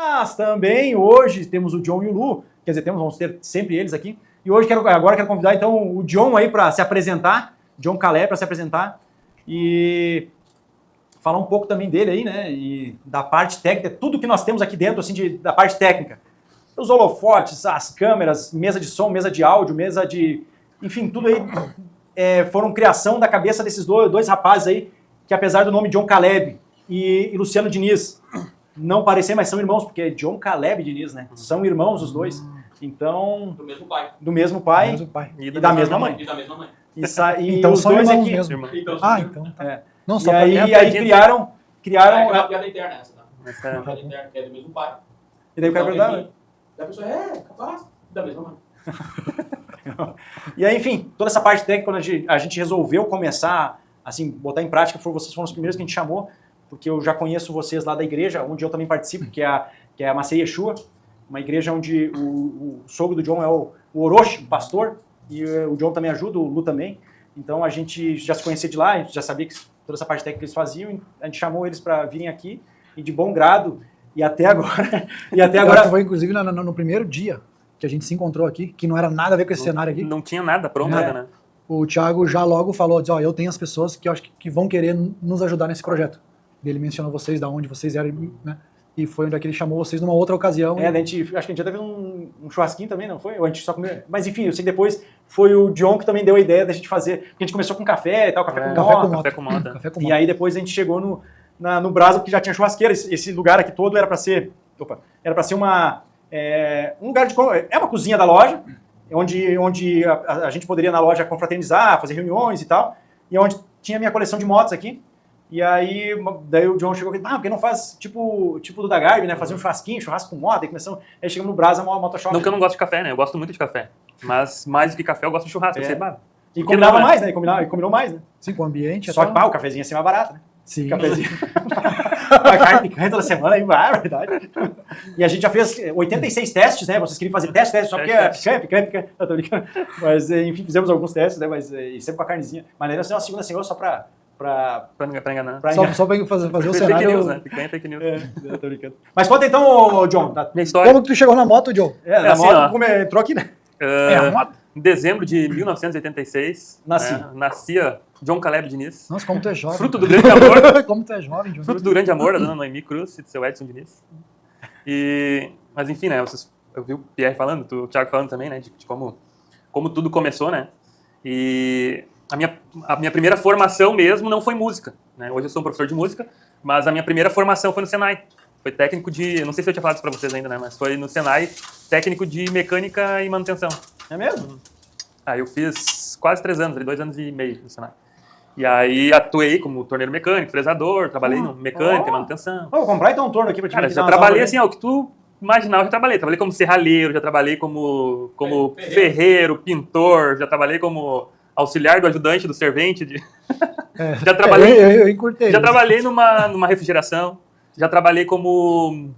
Mas também hoje temos o John e o Lu, quer dizer, vamos ter sempre eles aqui. E hoje agora quero convidar então o John aí para se apresentar, John Caleb para se apresentar e falar um pouco também dele aí, né? E da parte técnica, tudo que nós temos aqui dentro, assim, da parte técnica. Os holofotes, as câmeras, mesa de som, mesa de áudio, mesa de... Enfim, tudo aí foram criação da cabeça desses dois rapazes aí, que apesar do nome John Caleb e Luciano Diniz não parecer, mas são irmãos, porque é John Caleb Diniz, né? São irmãos os dois. Então... Do mesmo pai. Do mesmo pai. E da mesma mãe. E da mesma mãe. E então os são dois irmãos aqui. mesmo. Então, Então tá. E Não, só aí criaram... É uma piada interna essa, tá? Essa- Uma piada interna, que é do mesmo pai. E daí o cara Então, perguntar... E a pessoa, capaz, da mesma mãe. E aí, enfim, toda essa parte técnica, quando a gente resolveu começar, assim, botar em prática, vocês foram os primeiros que a gente chamou, porque eu já conheço vocês lá da igreja, onde eu também participo, que é a Macei Yeshua, uma igreja onde o sogro do John é o Orochi, o pastor, e o John também ajuda, o Lu também. Então a gente já se conhecia de lá, a gente já sabia que toda essa parte técnica que eles faziam, a gente chamou eles para virem aqui, e de bom grado, e até agora... Foi inclusive no primeiro dia que a gente se encontrou aqui, que não era nada a ver com esse cenário aqui. Não tinha nada pronto, né? O Thiago já logo falou, diz, eu tenho as pessoas que eu acho que vão querer nos ajudar nesse projeto. Ele mencionou vocês, da onde vocês eram, né? E foi onde ele chamou vocês numa outra ocasião. Acho que a gente já teve um churrasquinho também, não foi? Ou a gente só comeu? Mas enfim, eu sei que depois foi o John que também deu a ideia da gente fazer, porque a gente começou com café e tal, café com moto. E aí depois a gente chegou no Brasa, porque já tinha churrasqueira. Esse lugar aqui todo era para ser um lugar de... É uma cozinha da loja, onde a gente poderia na loja confraternizar, fazer reuniões e tal, e onde tinha a minha coleção de motos aqui. E aí, daí o John chegou e falou, porque não faz tipo do da Garbi, né? Fazer um churrasco com moto, aí chegamos no Brasa, Motoshop. Não que eu não gosto de café, né? Eu gosto muito de café. Mas mais do que café, eu gosto de churrasco. E combinava mais, né? E combinou mais, né? Sim, com o ambiente. Só que o cafezinho ia ser mais barato, né? Sim. Cafezinho. A carne picante toda semana, aí vai, é verdade. E a gente já fez 86 testes, né? Vocês queriam fazer testes, só porque é picante. Eu tô brincando. Mas, enfim, fizemos alguns testes, né? Mas sempre com a carnezinha. Mas não ia ser uma segunda senhora só pra enganar. Só pra fazer o cenário. Fake news, né? Fake news. Eu tô brincando. Mas conta então, John. Minha história. Como que tu chegou na moto, John? Na moto, entrou aqui, né? A moto? Em dezembro de 1986, nascia John Caleb Diniz. Nossa, como tu é jovem. Fruto do grande amor. Como tu é jovem, John. Fruto do grande amor da dona Noemi Cruz e do seu Edson Diniz. Mas enfim, né? Eu vi o Pierre falando, o Thiago falando também, né? De como tudo começou, né? E a minha primeira formação mesmo não foi música, né? Hoje eu sou um professor de música, mas a minha primeira formação foi no Senai. Foi técnico de... Não sei se eu tinha falado isso pra vocês ainda, né? Mas foi no Senai, técnico de mecânica e manutenção. É mesmo? Aí eu fiz quase 3 anos, 2 anos e meio no Senai. E aí atuei como torneiro mecânico, fresador, trabalhei no mecânica e manutenção. Vou comprar então um torno aqui pra te Cara, já trabalhei assim, o que tu imaginar, eu já trabalhei. Trabalhei como serralheiro, já trabalhei como ferreiro, pintor, já trabalhei como auxiliar do ajudante, do servente. Já trabalhei. Eu encurtei. Já trabalhei numa refrigeração, já trabalhei como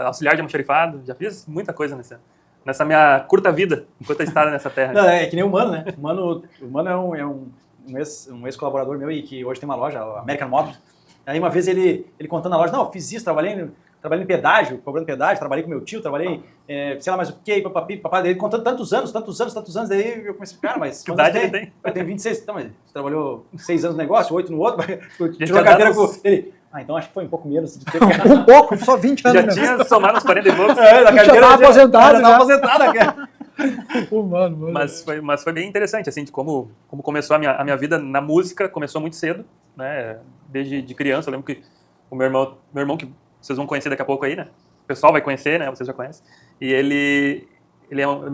auxiliar de almoxarifado, já fiz muita coisa nessa minha curta vida, enquanto eu estava nessa terra. Não, é que nem o Mano, né? O Mano é um ex-colaborador meu e que hoje tem uma loja, a American Motors. Aí uma vez ele contando na loja, não, eu fiz isso, trabalhei em pedágio, cobrando pedágio, trabalhei com meu tio, trabalhei, sei lá mais o que, papai, ele contando tantos anos, daí eu comecei, cara, mas que idade ele tem? Eu tenho 26, então, mas você trabalhou 6 anos no negócio, 8 no outro, tirou a carteira com ele. Então acho que foi um pouco menos de tempo. Um pouco, só 20 anos. Já tinha somado uns 40 e poucos. Da carteira já tava aposentado. Já tava aposentado, cara. Mano. Mas foi bem interessante, assim, de como começou a minha vida na música, começou muito cedo, né, desde de criança. Eu lembro que o meu irmão, que vocês vão conhecer daqui a pouco aí, né, o pessoal vai conhecer, né, vocês já conhecem, e ele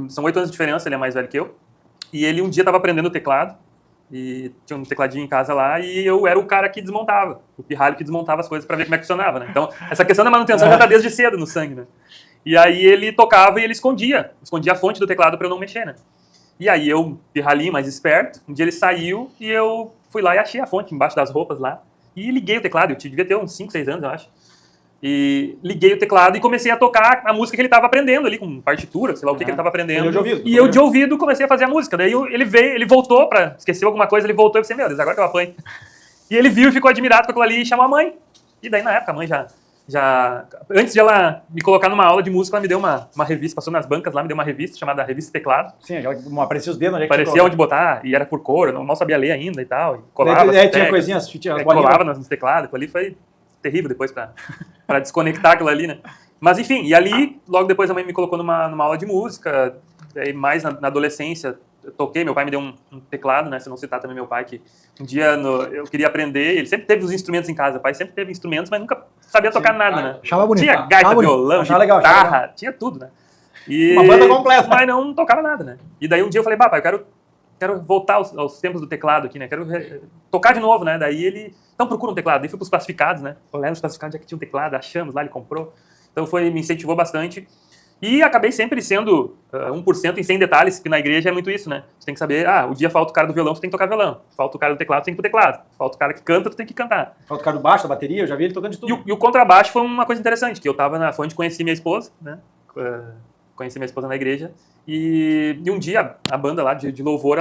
são 8 anos de diferença, ele é mais velho que eu, e ele um dia estava aprendendo o teclado, e tinha um tecladinho em casa lá, e eu era o cara que desmontava, o pirralho que desmontava as coisas para ver como é que funcionava, né, então essa questão da manutenção já tá desde cedo no sangue, né. E aí ele tocava e ele escondia a fonte do teclado para eu não mexer, né? E aí eu, pirralhinho, mais esperto, um dia ele saiu e eu fui lá e achei a fonte embaixo das roupas lá. E liguei o teclado, eu devia ter uns 5, 6 anos, eu acho. E liguei o teclado e comecei a tocar a música que ele estava aprendendo ali, com partitura, sei lá o que ele estava aprendendo. E eu de ouvido comecei a fazer a música. Daí ele voltou, esqueceu alguma coisa, ele voltou e eu pensei, meu Deus, agora que eu apanho. E ele viu e ficou admirado com aquilo ali e chamou a mãe. E daí na época a mãe já Antes de ela me colocar numa aula de música, ela me deu uma revista, passou nas bancas lá, me deu uma revista chamada Revista Teclado. Sim, aparecia os dedos, onde é que Parecia onde botar, e era por cor, eu não mal sabia ler ainda e tal. E colava as tinha teclas, coisinhas, tinha as colava nos teclados, aquilo ali foi terrível depois pra desconectar aquilo ali, né? Mas enfim, e ali, logo depois a mãe me colocou numa aula de música, aí mais na adolescência, eu toquei, meu pai me deu um teclado, né? Se não citar também meu pai, que um dia eu queria aprender, ele sempre teve os instrumentos em casa, o pai sempre teve instrumentos, mas nunca sabia tocar nada, né? Achava bonito. Tinha gaita, violão, guitarra, tinha tudo, né? E, uma banda completa. Mas não tocava nada, né? E daí um dia eu falei, papai, eu quero voltar aos tempos do teclado aqui, né? Quero tocar de novo, né? Daí ele, então procura um teclado. Daí fui pros classificados, né? Olhando os classificados, já que tinha um teclado, achamos lá, ele comprou. Então me incentivou bastante. E acabei sempre sendo 1% em 100 detalhes, que na igreja é muito isso, né? Você tem que saber, o dia falta o cara do violão, você tem que tocar violão. Falta o cara do teclado, você tem que ir pro teclado. Falta o cara que canta, tu tem que cantar. Falta o cara do baixo, da bateria, eu já vi ele tocando de tudo. Então, E o contrabaixo foi uma coisa interessante, que eu tava foi onde conheci minha esposa, né? Conheci minha esposa na igreja. E um dia, a banda lá de louvor,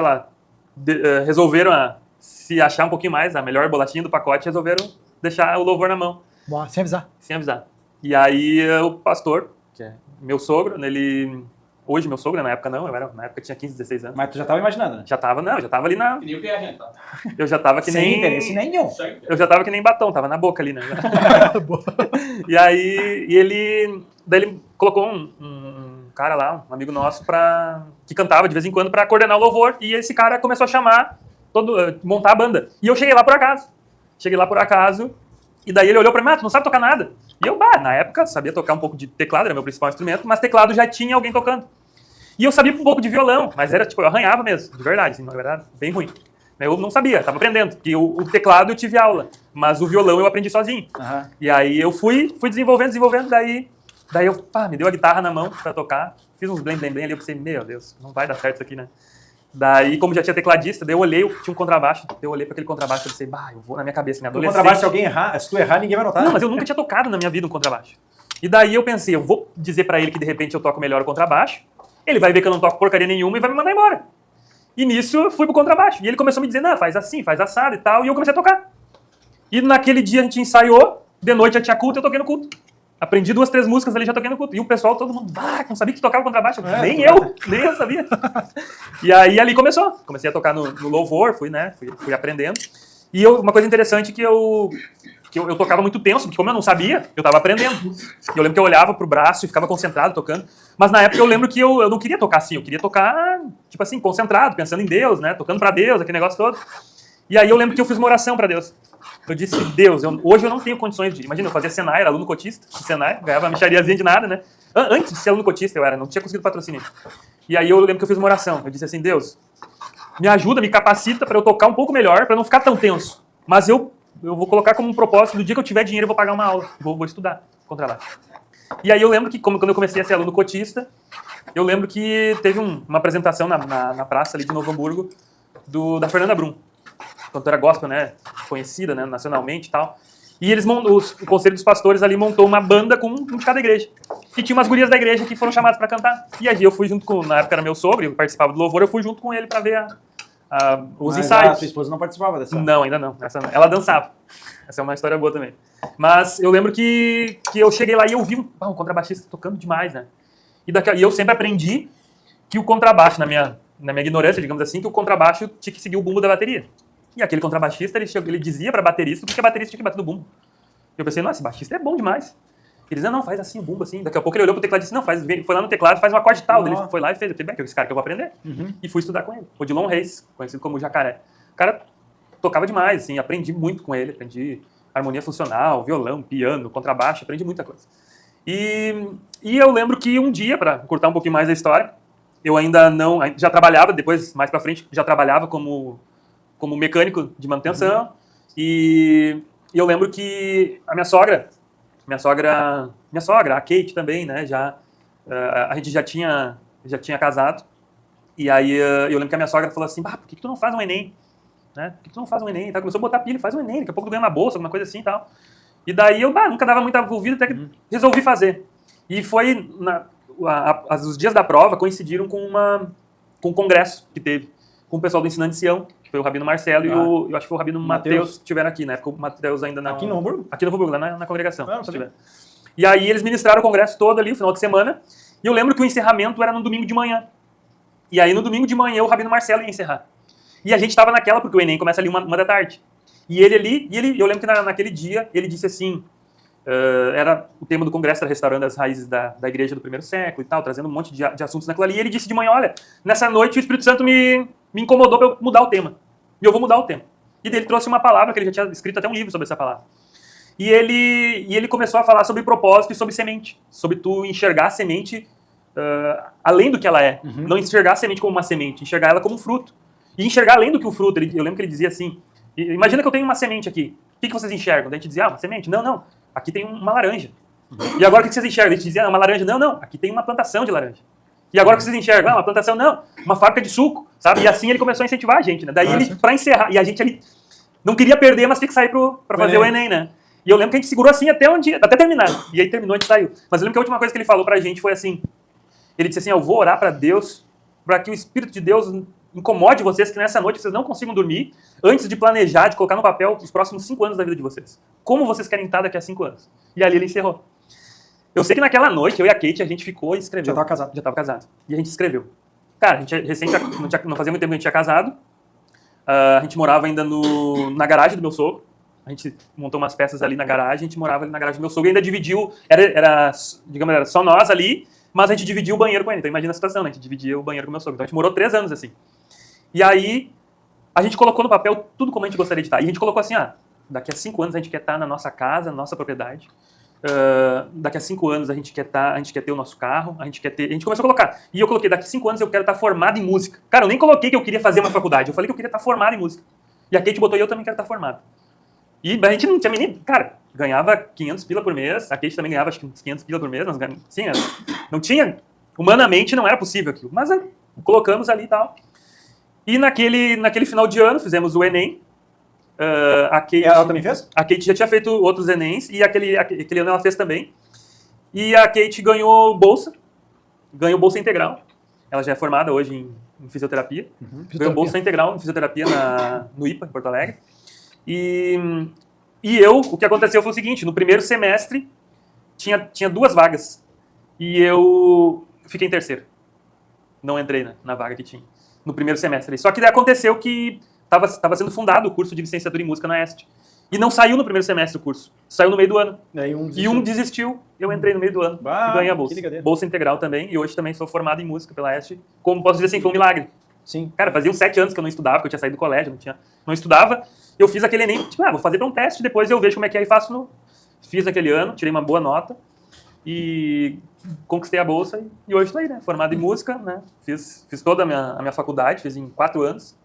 resolveram se achar um pouquinho mais, a melhor bolachinha do pacote, resolveram deixar o louvor na mão. Boa, sem avisar. Sem avisar. E aí o pastor, que é meu sogro, hoje meu sogro, na época não, na época tinha 15, 16 anos. Mas tu já tava imaginando, né? Já tava ali Que nem o que é a gente, tá? Eu já tava que Sem nem... interesse nenhum. Eu já tava que nem batom, tava na boca ali, né? E aí, daí ele colocou um cara lá, um amigo nosso, que cantava de vez em quando pra coordenar o louvor, e esse cara começou a chamar, montar a banda. E eu cheguei lá por acaso, e daí ele olhou pra mim, tu não sabe tocar nada. E eu, na época, sabia tocar um pouco de teclado, era meu principal instrumento, mas teclado já tinha alguém tocando. E eu sabia um pouco de violão, mas era tipo, eu arranhava mesmo, de verdade, assim, na verdade, bem ruim. Eu não sabia, tava aprendendo, porque o teclado eu tive aula, mas o violão eu aprendi sozinho. Uhum. E aí eu fui desenvolvendo, daí eu, me deu a guitarra na mão pra tocar, fiz uns blém ali, eu pensei, meu Deus, não vai dar certo isso aqui, né? Daí, como já tinha tecladista, daí eu olhei, tinha um contrabaixo, eu olhei pra aquele contrabaixo e pensei, eu vou na minha cabeça, minha adolescente. O contrabaixo, se alguém errar, se tu errar, ninguém vai notar. Não, mas eu nunca tinha tocado na minha vida um contrabaixo. E daí eu pensei, eu vou dizer pra ele que de repente eu toco melhor o contrabaixo, ele vai ver que eu não toco porcaria nenhuma e vai me mandar embora. E nisso eu fui pro contrabaixo. E ele começou a me dizer, não, faz assim, faz assado e tal, e eu comecei a tocar. E naquele dia a gente ensaiou, de noite já tinha culto, eu toquei no culto. Aprendi 2, 3 músicas ali, já toquei no culto. E o pessoal, todo mundo, não sabia que tocava contrabaixo. Nem eu sabia. E aí ali começou. Comecei a tocar no louvor, fui aprendendo. E uma coisa interessante que eu tocava muito tenso, porque como eu não sabia, eu tava aprendendo. Eu lembro que eu olhava pro braço e ficava concentrado tocando. Mas na época eu lembro que eu não queria tocar assim, eu queria tocar, tipo assim, concentrado, pensando em Deus, né? Tocando pra Deus, aquele negócio todo. E aí eu lembro que eu fiz uma oração pra Deus. Eu disse, Deus, hoje eu não tenho condições de... Imagina, eu fazia Senai, era aluno cotista, Senai, ganhava uma mixariazinha de nada, né? Antes de ser aluno cotista não tinha conseguido patrocínio. E aí eu lembro que eu fiz uma oração. Eu disse assim, Deus, me ajuda, me capacita pra eu tocar um pouco melhor, pra não ficar tão tenso. Mas eu vou colocar como um propósito, do dia que eu tiver dinheiro eu vou pagar uma aula, vou estudar contrabaixo. E aí eu lembro que, quando eu comecei a ser aluno cotista, eu lembro que teve uma apresentação na praça ali de Novo Hamburgo, da Fernanda Brum, cantora gospel, né, conhecida, né, nacionalmente e tal. E o Conselho dos Pastores ali montou uma banda com um de cada igreja. E tinha umas gurias da igreja que foram chamadas para cantar. E aí eu fui junto na época era meu sogro, eu participava do louvor, eu fui junto com ele para ver os ensaios. A sua esposa não participava dessa? Não, ainda não. Ela dançava. Essa é uma história boa também. Mas eu lembro que eu cheguei lá e eu vi um contrabaixista tocando demais, né? E eu sempre aprendi que o contrabaixo, na minha ignorância, digamos assim, que o contrabaixo tinha que seguir o bumbo da bateria. E aquele contrabaixista, ele dizia pra baterista porque a baterista tinha que bater no bumbo. E eu pensei, nossa, esse baixista é bom demais. Ele dizia, não, faz assim o bumbo assim. Daqui a pouco ele olhou pro teclado e disse, não, foi lá no teclado, faz um acorde tal. Ele foi lá e fez. Eu falei, que é esse cara que eu vou aprender. E fui estudar com ele. O Odilon Reis, conhecido como Jacaré. O cara tocava demais, assim, aprendi muito com ele. Aprendi harmonia funcional, violão, piano, contrabaixo, aprendi muita coisa. E eu lembro que um dia, para encurtar um pouquinho mais a história, eu já trabalhava, depois, mais pra frente, já trabalhava como mecânico de manutenção. E eu lembro que a minha sogra, a Kate também, né, a gente já tinha casado. E aí eu lembro que a minha sogra falou assim, por que tu não faz um Enem? Né? Por que tu não faz um Enem? Tá? Começou a botar pilha, faz um Enem, daqui a pouco tu ganha uma bolsa, alguma coisa assim e tal. E daí eu nunca dava muita envolvida, até que resolvi fazer. E foi, os dias da prova coincidiram com um congresso que teve com o pessoal do Ensinando de Sião, que foi o Rabino Marcelo e eu acho que foi o Rabino Mateus. Mateus que estiveram aqui, né? Ficou o Mateus ainda não... Aqui no Hamburgo? Aqui no Hamburgo, lá na congregação. Ah, não sabia. E aí eles ministraram o congresso todo ali, no final de semana, e eu lembro que o encerramento era no domingo de manhã. E aí no domingo de manhã o Rabino Marcelo ia encerrar. E a gente estava naquela, porque o Enem começa ali 1h da tarde. E ele ali, eu lembro que naquele dia, ele disse assim, era o tema do congresso, era restaurando as raízes da igreja do primeiro século e tal, trazendo um monte de assuntos naquilo ali, e ele disse de manhã, olha, nessa noite o Espírito Santo me incomodou para eu mudar o tema. E eu vou mudar o tema. E daí ele trouxe uma palavra, que ele já tinha escrito até um livro sobre essa palavra. E ele começou a falar sobre propósito e sobre semente, sobre tu enxergar a semente além do que ela é. Não enxergar a semente como uma semente, enxergar ela como um fruto. E enxergar além do que o fruto. Eu lembro que ele dizia assim, imagina que eu tenho uma semente aqui. O que vocês enxergam? Daí a gente dizia, uma semente? Não. Aqui tem uma laranja. E agora o que vocês enxergam? A gente dizia, uma laranja. Não. Aqui tem uma plantação de laranja. E agora o que vocês enxergam? Uma plantação? Não. Uma fábrica de suco, sabe? E assim ele começou a incentivar a gente, né? Daí ele, pra encerrar, e a gente ali não queria perder, mas tinha que sair pra fazer o Enem, né? E eu lembro que a gente segurou assim até terminar. E aí terminou, a gente saiu. Mas eu lembro que a última coisa que ele falou pra gente foi assim, ele disse assim, eu vou orar pra Deus, pra que o Espírito de Deus incomode vocês, que nessa noite vocês não consigam dormir, antes de planejar, de colocar no papel os próximos 5 anos da vida de vocês. Como vocês querem estar daqui a 5 anos? E ali ele encerrou. Eu sei que naquela noite, eu e a Kate, a gente ficou e escreveu. Já tava casado. E a gente escreveu. Cara, a gente não fazia muito tempo que a gente tinha casado. A gente morava ainda na garagem do meu sogro. A gente montou umas peças ali na garagem, a gente morava ali na garagem do meu sogro e ainda dividiu, era só nós ali, mas a gente dividia o banheiro com ele. Então imagina a situação, né? A gente dividia o banheiro com o meu sogro. Então a gente morou 3 anos assim. E aí, a gente colocou no papel tudo como a gente gostaria de estar. E a gente colocou assim, daqui a 5 anos a gente quer estar na nossa casa, na nossa propriedade. Daqui a 5 anos a gente quer ter o nosso carro, a gente começou a colocar. E eu coloquei, daqui a 5 anos eu quero estar formado em música. Cara, eu nem coloquei que eu queria fazer uma faculdade, eu falei que eu queria estar formado em música. E a Kate botou, e eu também quero estar formado. E a gente não tinha nem, cara, ganhava 500 pila por mês, a Kate também ganhava acho que uns 500 pila por mês, sim, não tinha, humanamente não era possível aquilo, mas colocamos ali e tal. E naquele final de ano fizemos o Enem. A Kate, ela também fez? A Kate já tinha feito outros Enems e aquele ano ela fez também. E a Kate ganhou bolsa integral. Ela já é formada hoje em fisioterapia. Ganhou bolsa integral em fisioterapia no IPA, em Porto Alegre. E o que aconteceu foi o seguinte, no primeiro semestre tinha 2 vagas e eu fiquei em terceiro. Não entrei na vaga que tinha, no primeiro semestre. Só que daí aconteceu que estava sendo fundado o curso de licenciatura em música na EST. E não saiu no primeiro semestre o curso, saiu no meio do ano. E um desistiu, eu entrei no meio do ano e ganhei a bolsa. Bolsa integral também, e hoje também sou formado em música pela EST. Como posso dizer assim, foi um milagre. Sim. Cara, fazia uns 7 anos que eu não estudava, porque eu tinha saído do colégio, não estudava. Eu fiz aquele Enem, tipo, vou fazer para um teste, depois eu vejo como é que é e faço Fiz aquele ano, tirei uma boa nota e conquistei a bolsa e hoje estou aí, né? Formado em música, né? Fiz toda a minha faculdade, fiz em 4 anos.